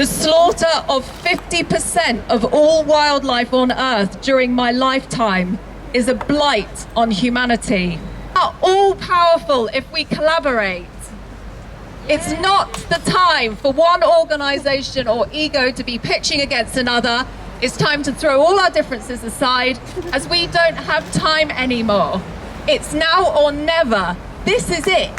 The slaughter of 50% of all wildlife on Earth during my lifetime is a blight on humanity. We are all powerful if we collaborate. It's not the time for one organization or ego to be pitching against another. It's time to throw all our differences aside, as we don't have time anymore. It's now or never. This is it.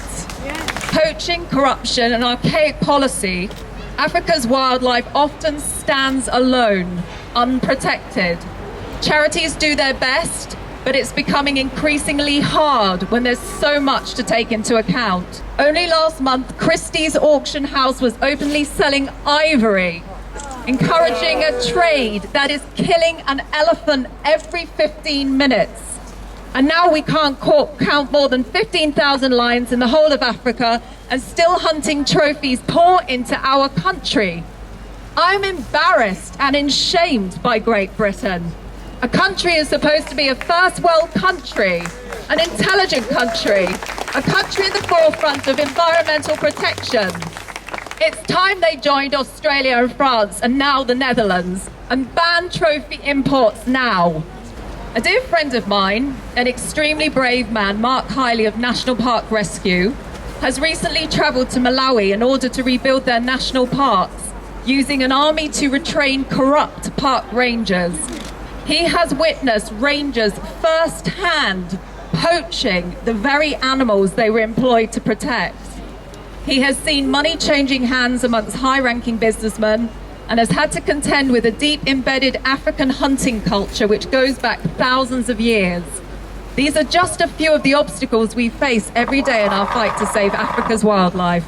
Poaching, corruption, and archaic policy, Africa's wildlife often stands alone, unprotected. Charities do their best, but it's becoming increasingly hard when there's so much to take into account. Only last month, Christie's auction house was openly selling ivory, encouraging a trade that is killing an elephant every 15 minutes. And now we can't count more than 15,000 lions in the whole of Africa, and still hunting trophies pour into our country. I'm embarrassed and ashamed by Great Britain. A country is supposed to be a first world country, an intelligent country, a country at the forefront of environmental protection. It's time they joined Australia and France and now the Netherlands and banned trophy imports now. A dear friend of mine, an extremely brave man, Mark Hiley of National Park Rescue, has recently travelled to Malawi in order to rebuild their national parks, using an army to retrain corrupt park rangers. He has witnessed rangers first-hand poaching the very animals they were employed to protect. He has seen money changing hands amongst high-ranking businessmen and has had to contend with a deep embedded African hunting culture which goes back thousands of years. These are just a few of the obstacles we face every day in our fight to save Africa's wildlife.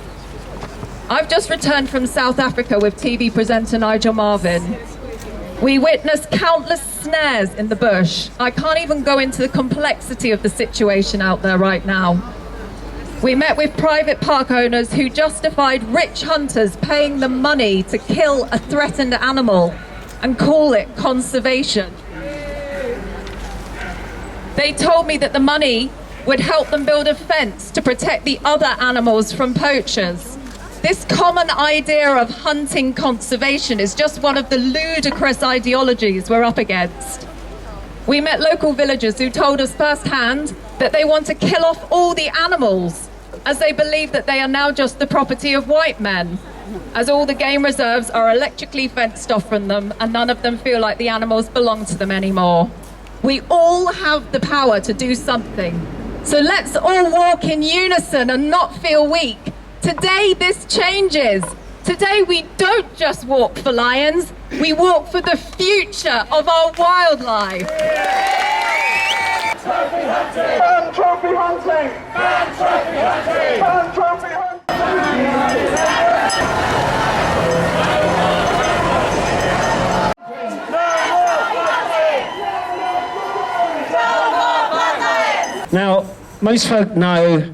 I've just returned from South Africa with TV presenter Nigel Marvin. We witnessed countless snares in the bush. I can't even go into the complexity of the situation out there right now. We met with private park owners who justified rich hunters paying them money to kill a threatened animal and call it conservation. They told me that the money would help them build a fence to protect the other animals from poachers. This common idea of hunting conservation is just one of the ludicrous ideologies we're up against. We met local villagers who told us firsthand that they want to kill off all the animals, as they believe that they are now just the property of white men, as all the game reserves are electrically fenced off from them and none of them feel like the animals belong to them anymore. We all have the power to do something. So let's all walk in unison and not feel weak. Today this changes. Today we don't just walk for lions, we walk for the future of our wildlife. Trophy hunting! Ban trophy hunting! Ban trophy hunting! Ban trophy hunting! Now, most folk know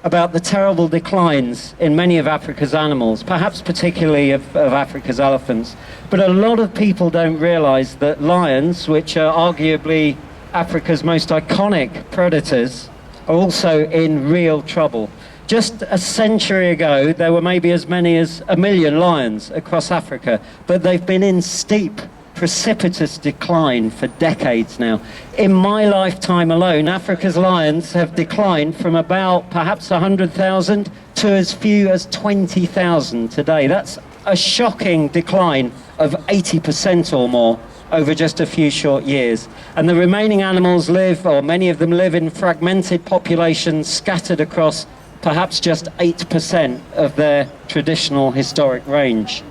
about the terrible declines in many of Africa's animals, perhaps particularly of Africa's elephants. But a lot of people don't realise that lions, which are arguably Africa's most iconic predators, are also in real trouble. Just a century ago, there were maybe as many as 1 million lions across Africa, but they've been in steep, precipitous decline for decades now. In my lifetime alone, Africa's lions have declined from about perhaps 100,000 to as few as 20,000 today. That's a shocking decline of 80% or more over just a few short years. And the remaining animals live, or many of them live, in fragmented populations scattered across perhaps just 8% of their traditional historic range.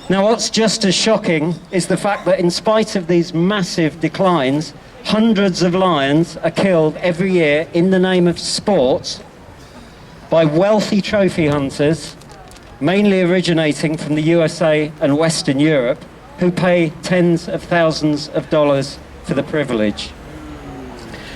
Now, what's just as shocking is the fact that in spite of these massive declines, hundreds of lions are killed every year in the name of sport by wealthy trophy hunters, mainly originating from the USA and Western Europe, who pay tens of thousands of dollars for the privilege.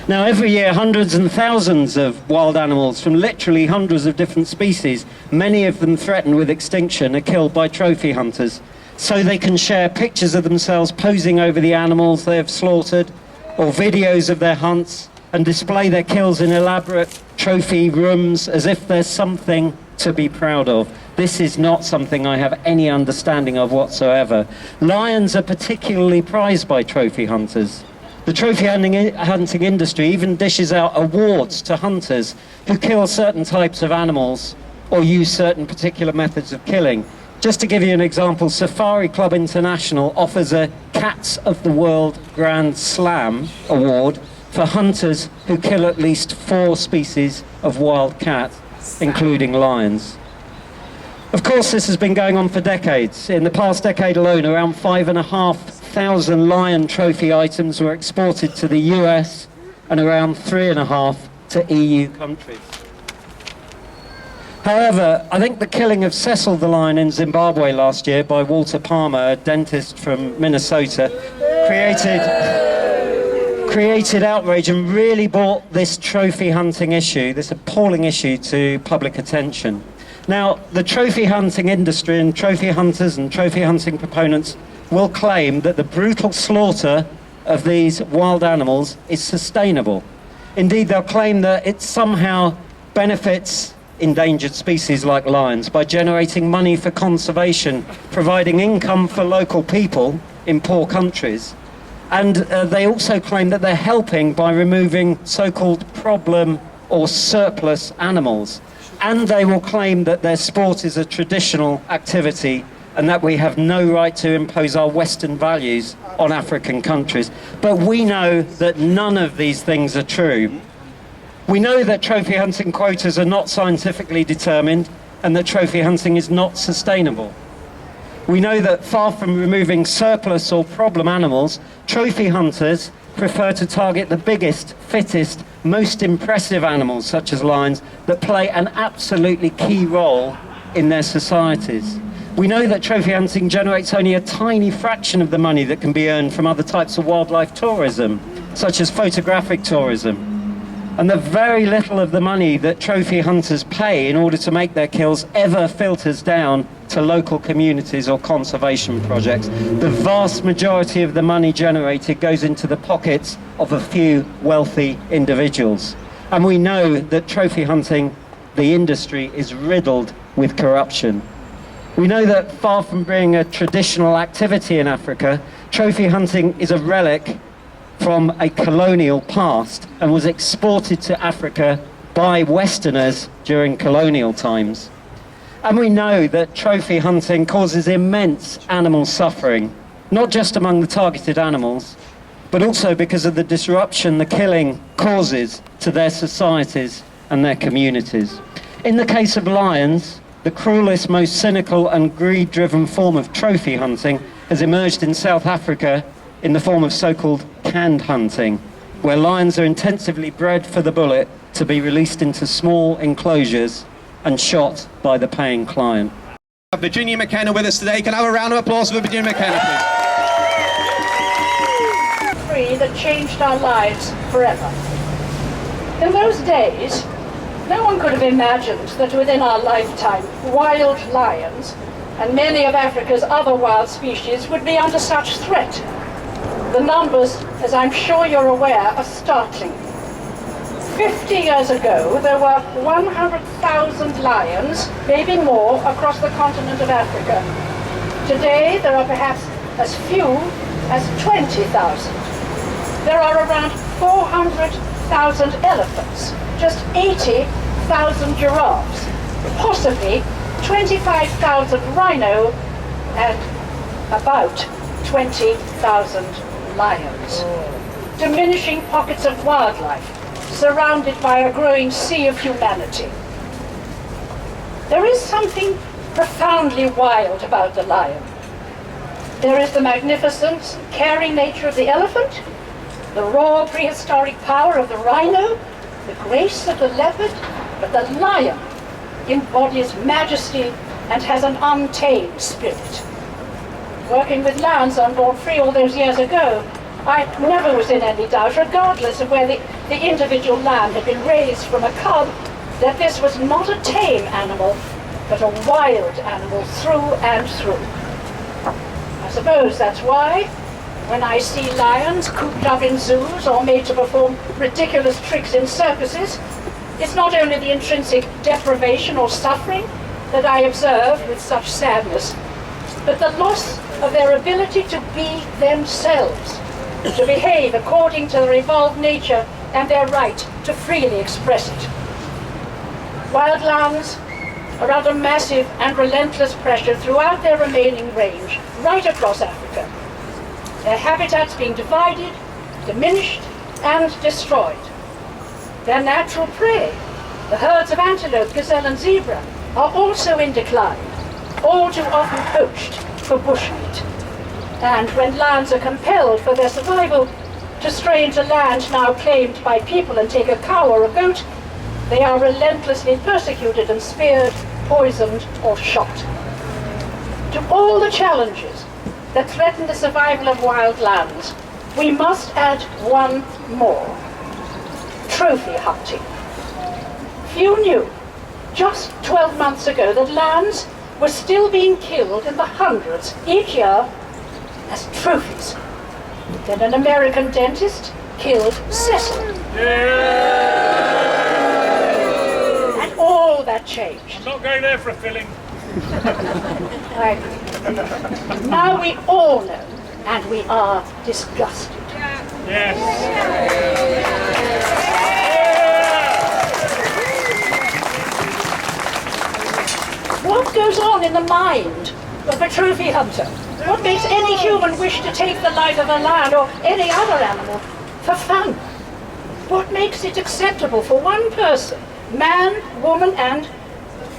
Now, every year, hundreds and thousands of wild animals from literally hundreds of different species, many of them threatened with extinction, are killed by trophy hunters, so they can share pictures of themselves posing over the animals they have slaughtered, or videos of their hunts, and display their kills in elaborate trophy rooms as if there's something to be proud of. This is not something I have any understanding of whatsoever. Lions are particularly prized by trophy hunters. The trophy hunting industry even dishes out awards to hunters who kill certain types of animals or use certain particular methods of killing. Just to give you an example, Safari Club International offers a Cats of the World Grand Slam award for hunters who kill at least 4 species of wild cat, including lions. Of course, this has been going on for decades. In the past decade alone, around 5,500 lion trophy items were exported to the US and around 3,500 to EU countries. However, I think the killing of Cecil the lion in Zimbabwe last year by Walter Palmer, a dentist from Minnesota, created outrage and really brought this trophy hunting issue, this appalling issue, to public attention. Now, the trophy hunting industry and trophy hunters and trophy hunting proponents will claim that the brutal slaughter of these wild animals is sustainable. Indeed, they'll claim that it somehow benefits endangered species like lions by generating money for conservation, providing income for local people in poor countries. And they also claim that they're helping by removing so-called problem or surplus animals. And they will claim that their sport is a traditional activity and that we have no right to impose our Western values on African countries. But we know that none of these things are true. We know that trophy hunting quotas are not scientifically determined and that trophy hunting is not sustainable. We know that far from removing surplus or problem animals, trophy hunters prefer to target the biggest, fittest, most impressive animals, such as lions, that play an absolutely key role in their societies. We know that trophy hunting generates only a tiny fraction of the money that can be earned from other types of wildlife tourism, such as photographic tourism. And that very little of the money that trophy hunters pay in order to make their kills ever filters down to local communities or conservation projects. The vast majority of the money generated goes into the pockets of a few wealthy individuals. And we know that trophy hunting, the industry, is riddled with corruption. We know that far from being a traditional activity in Africa, trophy hunting is a relic from a colonial past and was exported to Africa by Westerners during colonial times. And we know that trophy hunting causes immense animal suffering, not just among the targeted animals, but also because of the disruption the killing causes to their societies and their communities. In the case of lions, the cruelest, most cynical and greed-driven form of trophy hunting has emerged in South Africa in the form of so-called canned hunting, where lions are intensively bred for the bullet to be released into small enclosures and shot by the paying client. Virginia McKenna with us today. Can I have a round of applause for Virginia McKenna, please? That changed our lives forever. In those days, no one could have imagined that within our lifetime, wild lions and many of Africa's other wild species would be under such threat. The numbers, as I'm sure you're aware, are startling. 50 years ago, there were 100,000 lions, maybe more, across the continent of Africa. Today, there are perhaps as few as 20,000. There are around 400,000 elephants, just 80,000 giraffes, possibly 25,000 rhino, and about 20,000 lions. Diminishing pockets of wildlife, surrounded by a growing sea of humanity. There is something profoundly wild about the lion. There is the magnificent, caring nature of the elephant, the raw prehistoric power of the rhino, the grace of the leopard, but the lion embodies majesty and has an untamed spirit. Working with lions on board free all those years ago, I never was in any doubt, regardless of where the individual lamb had been raised from a cub, that this was not a tame animal, but a wild animal through and through. I suppose that's why, when I see lions cooped up in zoos or made to perform ridiculous tricks in circuses, it's not only the intrinsic deprivation or suffering, that I observe with such sadness, but the loss of their ability to be themselves, to behave according to their evolved nature and their right to freely express it. Wild lambs are under massive and relentless pressure throughout their remaining range, right across Africa. Their habitats being divided, diminished, and destroyed. Their natural prey, the herds of antelope, gazelle, and zebra, are also in decline, all too often poached for bushmeat. And when lions are compelled for their survival to stray into land now claimed by people and take a cow or a goat, they are relentlessly persecuted and speared, poisoned, or shot. To all the challenges that threaten the survival of wild lambs, we must add one more: trophy hunting. Few knew, just 12 months ago, that lambs were still being killed in the hundreds each year as trophies. Then an American dentist killed Cecil. And all that changed. I'm not going there for a filling. Right. Now we all know, and we are disgusted. Yes. What goes on in the mind of a trophy hunter? What makes any human wish to take the life of a lion or any other animal for fun? What makes it acceptable for one person, man, woman, and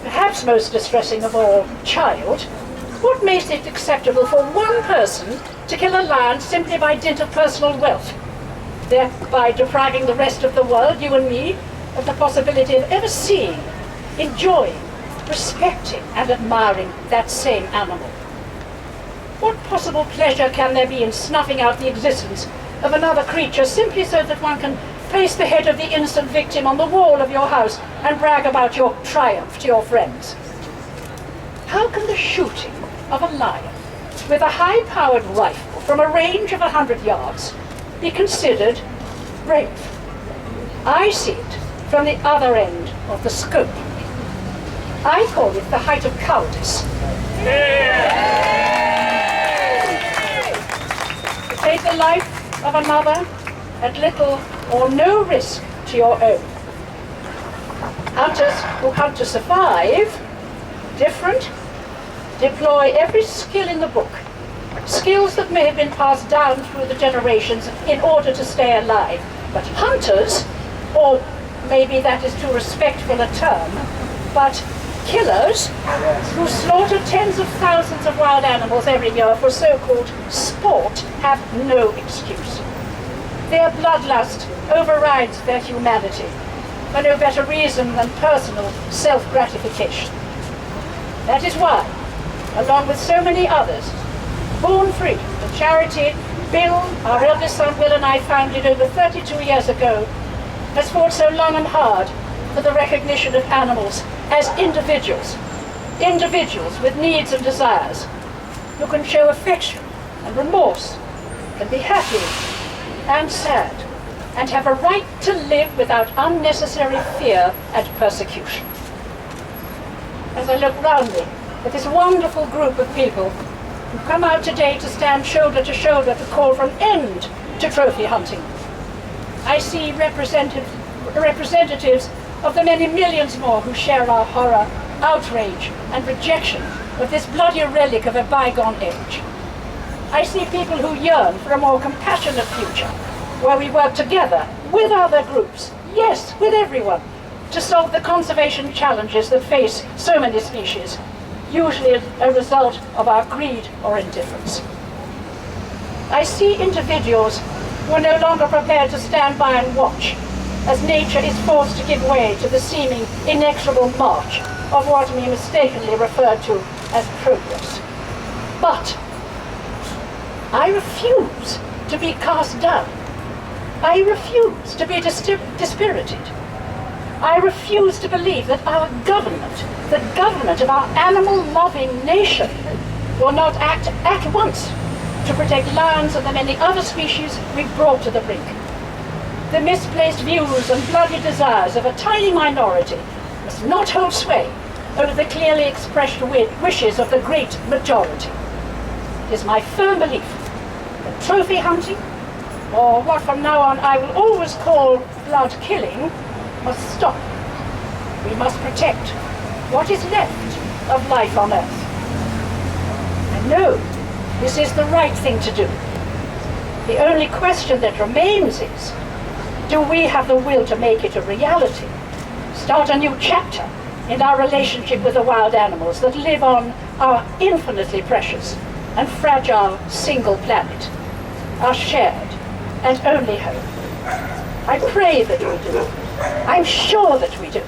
perhaps most distressing of all, child? What makes it acceptable for one person to kill a lion simply by dint of personal wealth, thereby depriving the rest of the world, you and me, of the possibility of ever seeing, enjoying, respecting, and admiring that same animal? What possible pleasure can there be in snuffing out the existence of another creature simply so that one can place the head of the innocent victim on the wall of your house and brag about your triumph to your friends? How can the shooting of a lion with a high-powered rifle from a range of 100 yards be considered brave? I see it from the other end of the scope. I call it the height of cowardice. To take the life of another at little or no risk to your own. Hunters who hunt to survive, different, deploy every skill in the book, skills that may have been passed down through the generations in order to stay alive. But hunters, or maybe that is too respectful a term, but killers who slaughter tens of thousands of wild animals every year for so-called sport have no excuse. Their bloodlust overrides their humanity for no better reason than personal self-gratification. That is why, along with so many others, Born Free, the charity Bill, our eldest son Will, and I founded over 32 years ago, has fought so long and hard for the recognition of animals as individuals, individuals with needs and desires, who can show affection and remorse, can be happy and sad, and have a right to live without unnecessary fear and persecution. As I look round me at this wonderful group of people who come out today to stand shoulder to shoulder to call for an end to trophy hunting, I see representatives of the many millions more who share our horror, outrage, and rejection of this bloody relic of a bygone age. I see people who yearn for a more compassionate future, where we work together with other groups, yes, with everyone, to solve the conservation challenges that face so many species, usually a result of our greed or indifference. I see individuals who are no longer prepared to stand by and watch as nature is forced to give way to the seeming inexorable march of what we mistakenly refer to as progress. But I refuse to be cast down. I refuse to be dispirited. I refuse to believe that our government, the government of our animal-loving nation, will not act at once to protect lions and the many other species we've brought to the brink. The misplaced views and bloody desires of a tiny minority must not hold sway over the clearly expressed wishes of the great majority. It is my firm belief that trophy hunting, or what from now on I will always call blood killing, must stop. We must protect what is left of life on Earth. I know this is the right thing to do. The only question that remains is, do we have the will to make it a reality? Start a new chapter in our relationship with the wild animals that live on our infinitely precious and fragile single planet, our shared and only home. I pray that we do. I'm sure that we do.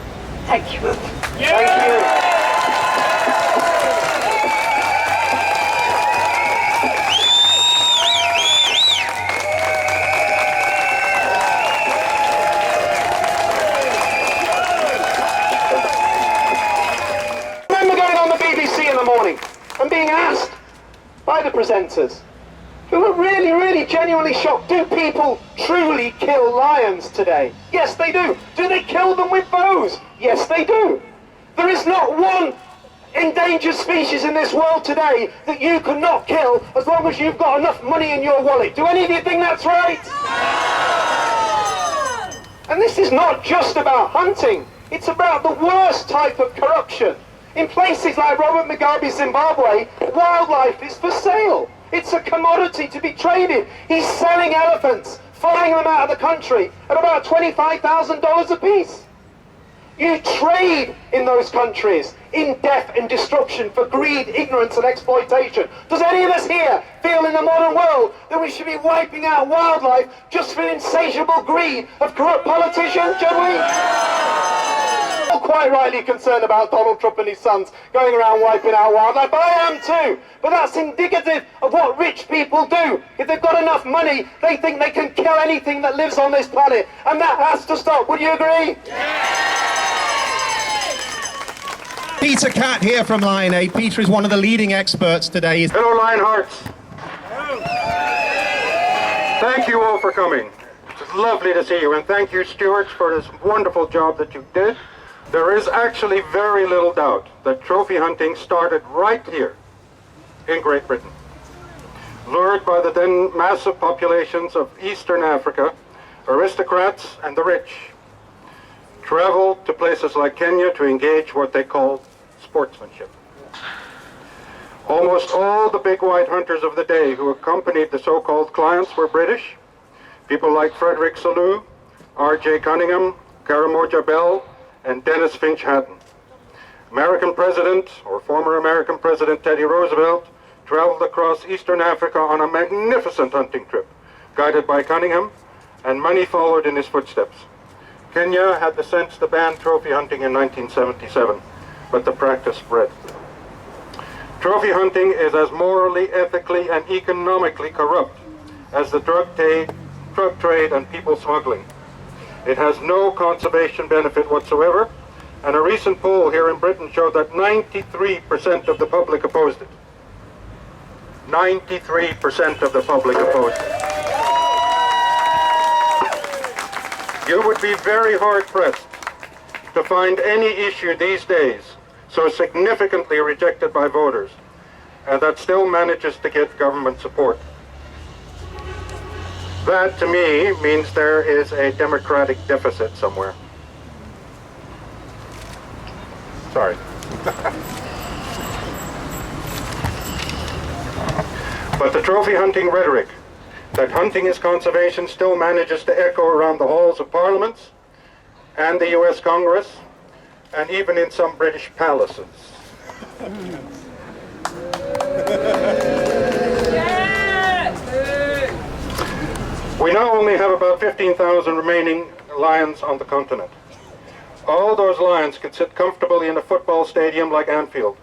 Thank you. Thank you. Morning and being asked by the presenters, who were really, really genuinely shocked, do people truly kill lions today? Yes, they do. Do they kill them with bows? Yes, they do. There is not one endangered species in this world today that you cannot kill as long as you've got enough money in your wallet. Do any of you think that's right? And this is not just about hunting. It's about the worst type of corruption. In places like Robert Mugabe's Zimbabwe, wildlife is for sale. It's a commodity to be traded. He's selling elephants, flying them out of the country at about $25,000 a piece. You trade in those countries in death and destruction for greed, ignorance and exploitation. Does any of us here feel in the modern world that we should be wiping out wildlife just for insatiable greed of corrupt politicians, should we? Quite rightly concerned about Donald Trump and his sons going around wiping out wildlife. I am too, but that's indicative of what rich people do. If they've got enough money, they think they can kill anything that lives on this planet, and that has to stop. Would you agree? Peter Catt here from Lion Aid. Peter is one of the leading experts today. Hello, Lionhearts. Thank you all for coming. It's lovely to see you, and thank you, Stuart, for this wonderful job that you did. There is actually very little doubt that trophy hunting started right here in Great Britain. Lured by the then massive populations of Eastern Africa, aristocrats and the rich traveled to places like Kenya to engage what they called sportsmanship. Almost all the big white hunters of the day who accompanied the so-called clients were British. People like Frederick Selous, R.J. Cunningham, Karamoja Bell, and Dennis Finch Hatton. American President, or former American President Teddy Roosevelt, traveled across Eastern Africa on a magnificent hunting trip, guided by Cunningham, and many followed in his footsteps. Kenya had the sense to ban trophy hunting in 1977, but the practice spread. Trophy hunting is as morally, ethically, and economically corrupt as the drug trade and people smuggling. It has no conservation benefit whatsoever, and a recent poll here in Britain showed that 93% of the public opposed it. 93% of the public opposed it. You would be very hard-pressed to find any issue these days so significantly rejected by voters, and that still manages to get government support. That, to me, means there is a democratic deficit somewhere. Sorry. But the trophy hunting rhetoric, that hunting is conservation, still manages to echo around the halls of parliaments and the US Congress, and even in some British palaces. We now only have about 15,000 remaining lions on the continent. All those lions could sit comfortably in a football stadium like Anfield.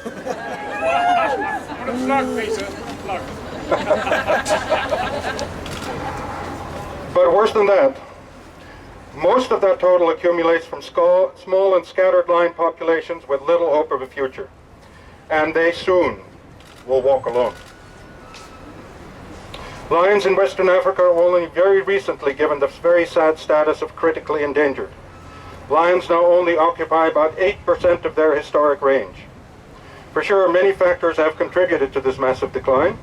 Put a plug, Peter. Plug. But worse than that, most of that total accumulates from small and scattered lion populations with little hope of a future. And they soon will walk alone. Lions in Western Africa are only very recently given the very sad status of critically endangered. Lions now only occupy about 8% of their historic range. For sure, many factors have contributed to this massive decline.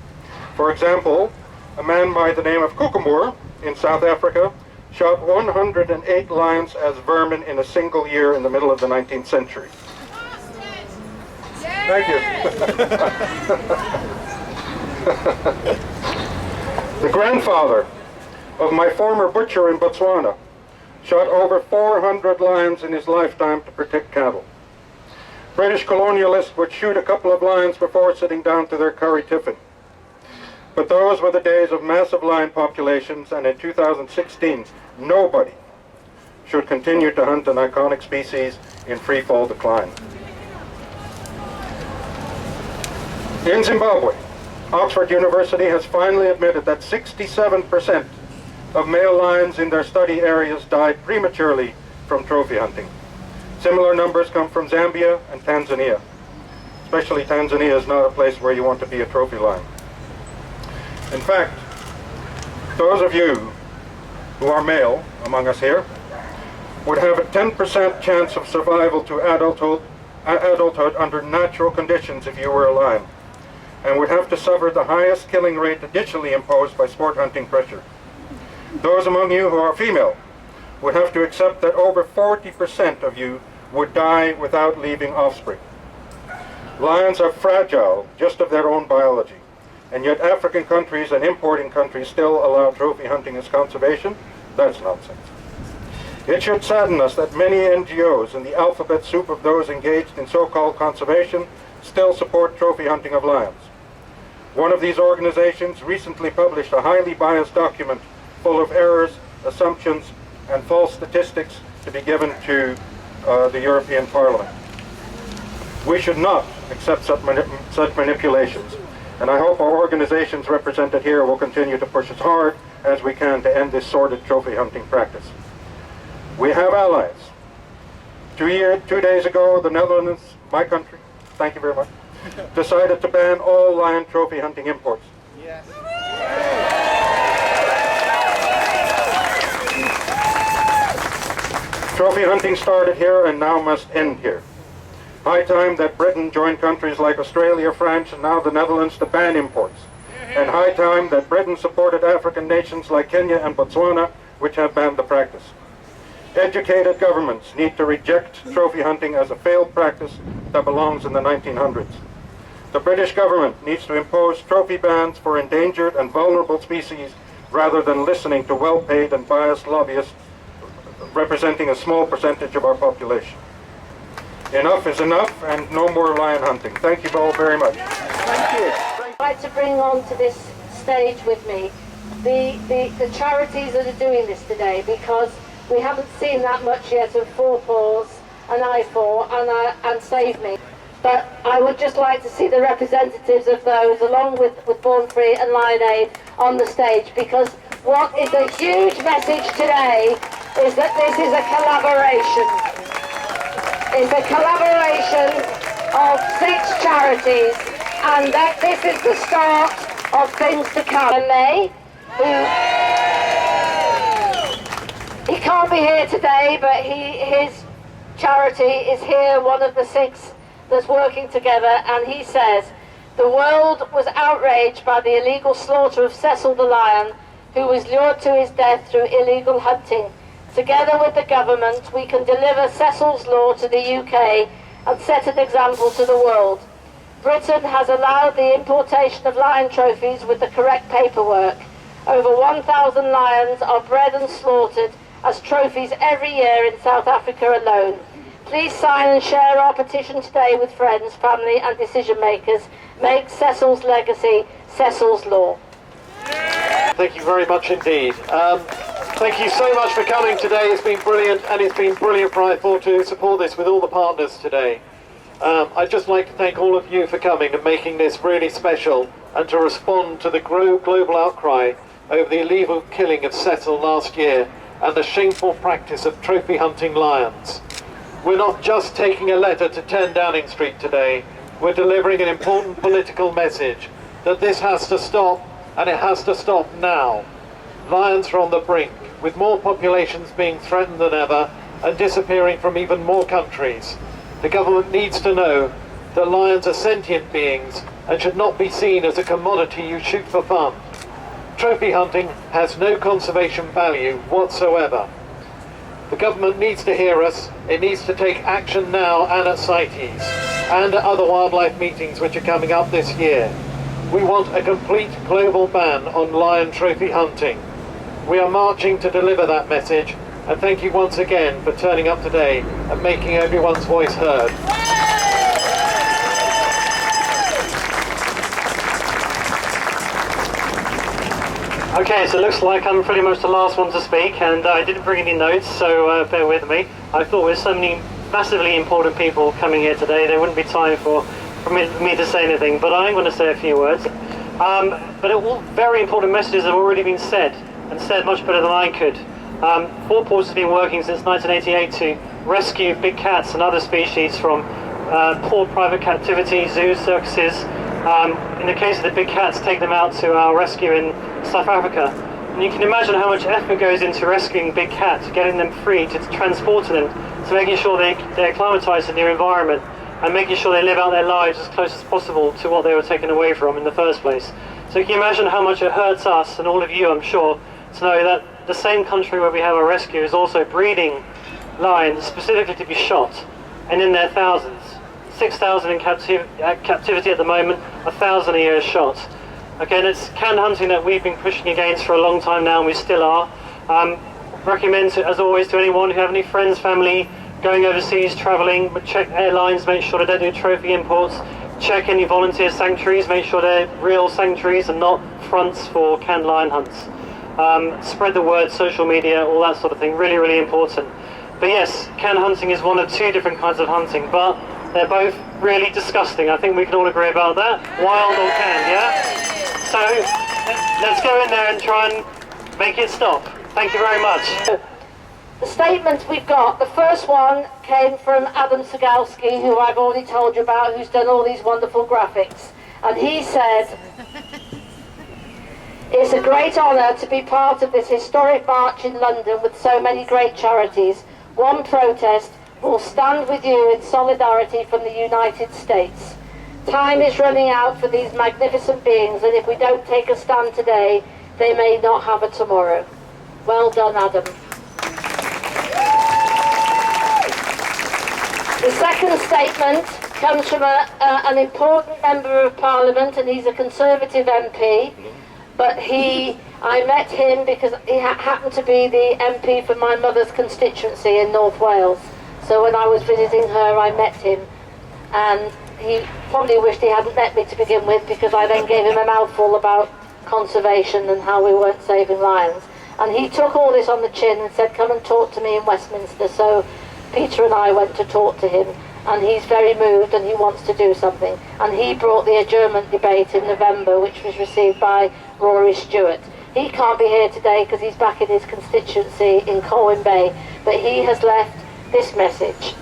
For example, a man by the name of Kokomoor in South Africa shot 108 lions as vermin in a single year in the middle of the 19th century. Thank you. The grandfather of my former butcher in Botswana shot over 400 lions in his lifetime to protect cattle. British colonialists would shoot a couple of lions before sitting down to their curry tiffin. But those were the days of massive lion populations, and in 2016, nobody should continue to hunt an iconic species in free-fall decline. In Zimbabwe, Oxford University has finally admitted that 67% of male lions in their study areas died prematurely from trophy hunting. Similar numbers come from Zambia and Tanzania. Especially Tanzania is not a place where you want to be a trophy lion. In fact, those of you who are male among us here would have a 10% chance of survival to adulthood under natural conditions if you were a lion, and would have to suffer the highest killing rate additionally imposed by sport hunting pressure. Those among you who are female would have to accept that over 40% of you would die without leaving offspring. Lions are fragile just of their own biology, and yet African countries and importing countries still allow trophy hunting as conservation. That's nonsense. It should sadden us that many NGOs and the alphabet soup of those engaged in so-called conservation still support trophy hunting of lions. One of these organizations recently published a highly biased document full of errors, assumptions, and false statistics to be given to the European Parliament. We should not accept such manipulations, and I hope our organizations represented here will continue to push as hard as we can to end this sordid trophy hunting practice. We have allies. 2 days ago, the Netherlands, my country, thank you very much, decided to ban all lion trophy hunting imports. Yes. Trophy hunting started here and now must end here. High time that Britain joined countries like Australia, France, and now the Netherlands to ban imports. And high time that Britain supported African nations like Kenya and Botswana, which have banned the practice. Educated governments need to reject trophy hunting as a failed practice that belongs in the 1900s. The British government needs to impose trophy bans for endangered and vulnerable species rather than listening to well-paid and biased lobbyists representing a small percentage of our population. Enough is enough, and no more lion hunting. Thank you all very much. Thank you. I'd like to bring on to this stage with me the charities that are doing this today, because we haven't seen that much yet of Four Paws and I4 and Save Me. But I would just like to see the representatives of those, along with Born Free and Lion Aid, on the stage, because what is a huge message today is that this is a collaboration. It's a collaboration of 6 charities, and that this is the start of things to come. And May, he can't be here today, but his charity is here, one of the 6 that's working together, and he says, the world was outraged by the illegal slaughter of Cecil the lion, who was lured to his death through illegal hunting. Together with the government, we can deliver Cecil's law to the UK and set an example to the world. Britain has allowed the importation of lion trophies with the correct paperwork. Over 1,000 lions are bred and slaughtered as trophies every year in South Africa alone. Please sign and share our petition today with friends, family and decision makers. Make Cecil's legacy Cecil's law. Thank you very much indeed. Thank you so much for coming today. It's been brilliant, and it's been brilliant for I4 to support this with all the partners today. I'd just like to thank all of you for coming and making this really special, and to respond to the global outcry over the illegal killing of Cecil last year and the shameful practice of trophy hunting lions. We're not just taking a letter to 10 Downing Street today, we're delivering an important political message that this has to stop, and it has to stop now. Lions are on the brink, with more populations being threatened than ever, and disappearing from even more countries. The government needs to know that lions are sentient beings and should not be seen as a commodity you shoot for fun. Trophy hunting has no conservation value whatsoever. The government needs to hear us. It needs to take action now and at CITES and at other wildlife meetings which are coming up this year. We want a complete global ban on lion trophy hunting. We are marching to deliver that message, and thank you once again for turning up today and making everyone's voice heard. Okay, so it looks like I'm pretty much the last one to speak, and I didn't bring any notes, so bear with me. I thought with so many massively important people coming here today, there wouldn't be time for me to say anything, but I'm going to say a few words. But all very important messages have already been said, and said much better than I could. Poorest has been working since 1988 to rescue big cats and other species from poor private captivity, zoos, circuses. In the case of the big cats, take them out to our rescue in South Africa. And you can imagine how much effort goes into rescuing big cats, getting them free, to transporting them, to making sure they're acclimatized in their environment, and making sure they live out their lives as close as possible to what they were taken away from in the first place. So you can imagine how much it hurts us, and all of you, I'm sure, to know that the same country where we have our rescue is also breeding lions specifically to be shot, and in their thousands. 6,000 in captivity at the moment, 1,000 a year shot. Again, it's canned hunting that we've been pushing against for a long time now, and we still are. Recommend, as always, to anyone who have any friends, family, going overseas, travelling, check airlines, make sure they don't do trophy imports, check any volunteer sanctuaries, make sure they're real sanctuaries and not fronts for canned lion hunts. Spread the word, social media, all that sort of thing, really, really important. But yes, canned hunting is one of two different kinds of hunting, but they're both really disgusting. I think we can all agree about that. Wild or canned, yeah? So, let's go in there and try and make it stop. Thank you very much. The statements we've got, the first one came from Adam Segalski, who I've already told you about, who's done all these wonderful graphics. And he said, "It's a great honour to be part of this historic march in London with so many great charities. One protest will stand with you in solidarity from the United States. Time is running out for these magnificent beings, and if we don't take a stand today, they may not have a tomorrow." Well done, Adam. The second statement comes from an important member of Parliament, and he's a Conservative MP, but I met him because he happened to be the MP for my mother's constituency in North Wales. So when I was visiting her, I met him, and he probably wished he hadn't met me to begin with, because I then gave him a mouthful about conservation and how we weren't saving lions. And he took all this on the chin and said, "Come and talk to me in Westminster." So Peter and I went to talk to him, and he's very moved and he wants to do something. And he brought the adjournment debate in November, which was received by Rory Stewart. He can't be here today because he's back in his constituency in Colwyn Bay, but he has left this message.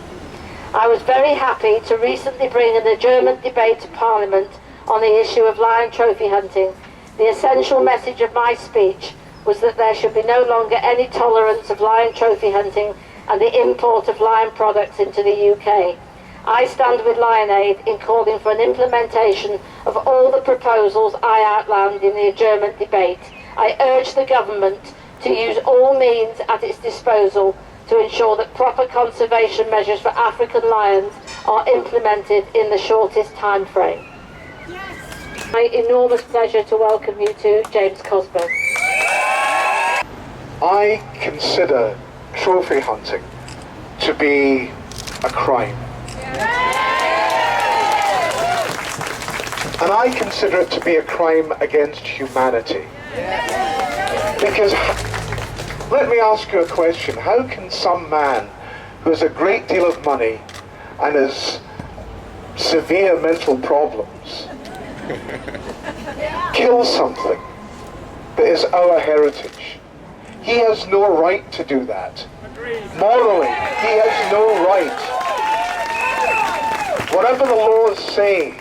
"I was very happy to recently bring an adjournment debate to Parliament on the issue of lion trophy hunting. The essential message of my speech was that there should be no longer any tolerance of lion trophy hunting and the import of lion products into the UK. I stand with LionAid in calling for an implementation of all the proposals I outlined in the adjournment debate. I urge the government to use all means at its disposal to ensure that proper conservation measures for African lions are implemented in the shortest time frame." Yes. My enormous pleasure to welcome you to James Cosburn. I consider trophy hunting to be a crime. And I consider it to be a crime against humanity. Because, let me ask you a question. How can some man who has a great deal of money and has severe mental problems kill something that is our heritage? He has no right to do that. Morally, he has no right. Whatever the laws say,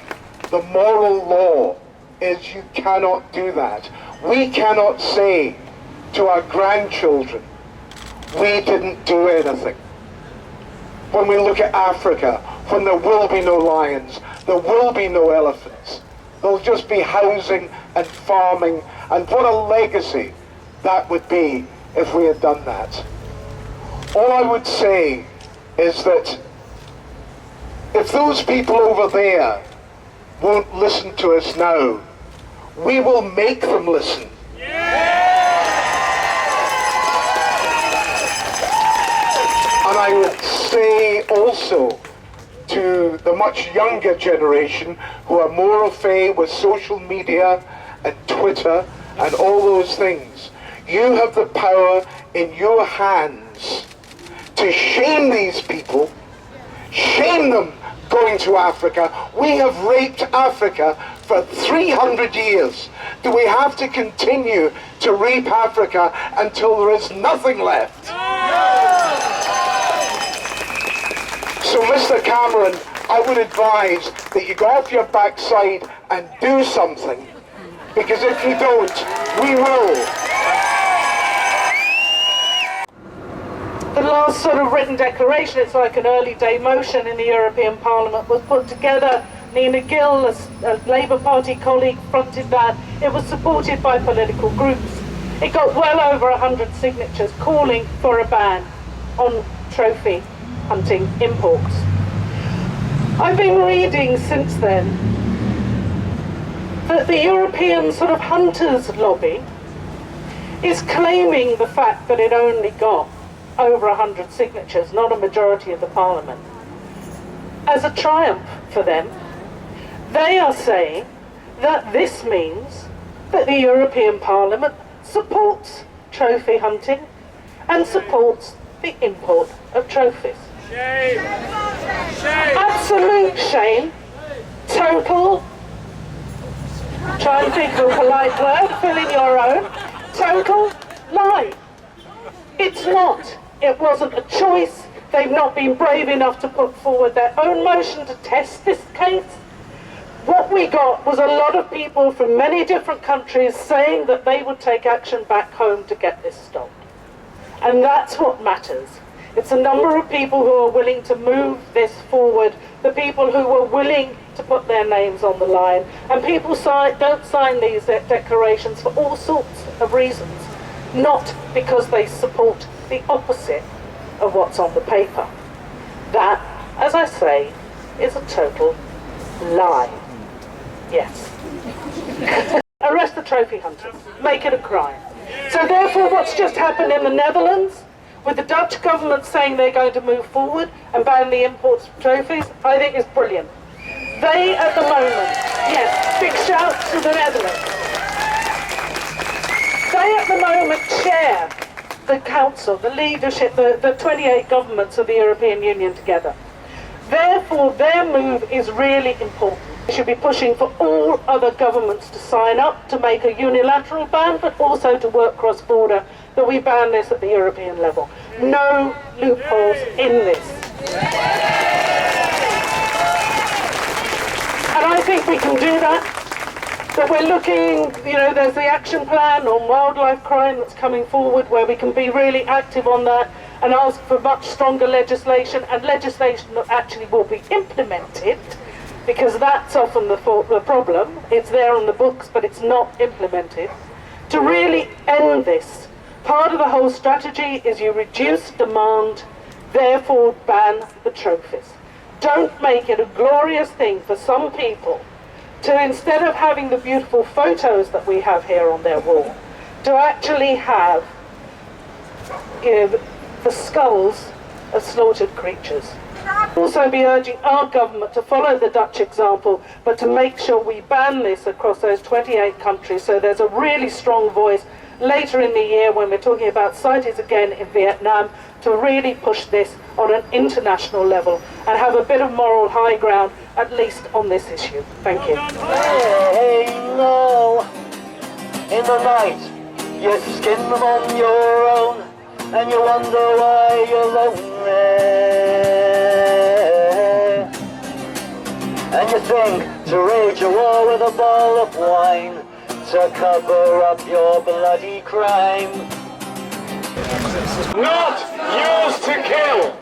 the moral law is you cannot do that. We cannot say to our grandchildren, we didn't do anything. when we look at Africa, when there will be no lions, there will be no elephants. There'll just be housing and farming, and what a legacy that would be if we had done that. All I would say is that if those people over there won't listen to us now, we will make them listen. And I would say also to the much younger generation who are more au fait with social media and Twitter and all those things, you have the power in your hands to shame these people, shame them going to Africa. We have raped Africa for 300 years. Do we have to continue to rape Africa until there is nothing left? So, Mr. Cameron, I would advise that you go off your backside and do something, because if you don't, we will. The last sort of written declaration, it's like an early day motion in the European Parliament, was put together. Nina Gill, a Labour Party colleague, fronted that. It was supported by political groups. It got well over 100 signatures calling for a ban on trophy hunting imports. I've been reading since then that the European sort of hunters lobby is claiming the fact that it only got over 100 signatures, not a majority of the Parliament, as a triumph for them. They are saying that this means that the European Parliament supports trophy hunting and supports the import of trophies. Shame! Shame! Absolute shame. Total, try and think of a polite word, fill in your own, total lie. It's not. It wasn't a choice. They've not been brave enough to put forward their own motion to test this case. What we got was a lot of people from many different countries saying that they would take action back home to get this stopped. And that's what matters. It's a number of people who are willing to move this forward, the people who were willing to put their names on the line. And people don't sign these declarations for all sorts of reasons, not because they support the opposite of what's on the paper. That, as I say, is a total lie. Yes. Arrest the trophy hunters. Make it a crime. So therefore, what's just happened in the Netherlands, with the Dutch government saying they're going to move forward and ban the imports of trophies, I think is brilliant. They, at the moment, yes, big shout to the Netherlands. They, at the moment, chair the Council, the leadership, the 28 governments of the European Union together. Therefore, their move is really important. We should be pushing for all other governments to sign up to make a unilateral ban, but also to work cross-border, that we ban this at the European level. No loopholes in this. And I think we can do that. That we're looking, there's the action plan on wildlife crime that's coming forward, where we can be really active on that and ask for much stronger legislation, and legislation that actually will be implemented, because that's often the problem. It's there on the books, but it's not implemented. To really end this, part of the whole strategy is you reduce demand, therefore ban the trophies. Don't make it a glorious thing for some people to, instead of having the beautiful photos that we have here on their wall, to actually have the skulls of slaughtered creatures. Also be urging our government to follow the Dutch example, but to make sure we ban this across those 28 countries, so there's a really strong voice later in the year when we're talking about CITES again in Vietnam, to really push this on an international level and have a bit of moral high ground, at least on this issue. Thank you. Hey, no. In the night, you skin them on your own, and you wonder why you're lonely. And you think to wage a war with a bottle of wine to cover up your bloody crime. Not used to kill.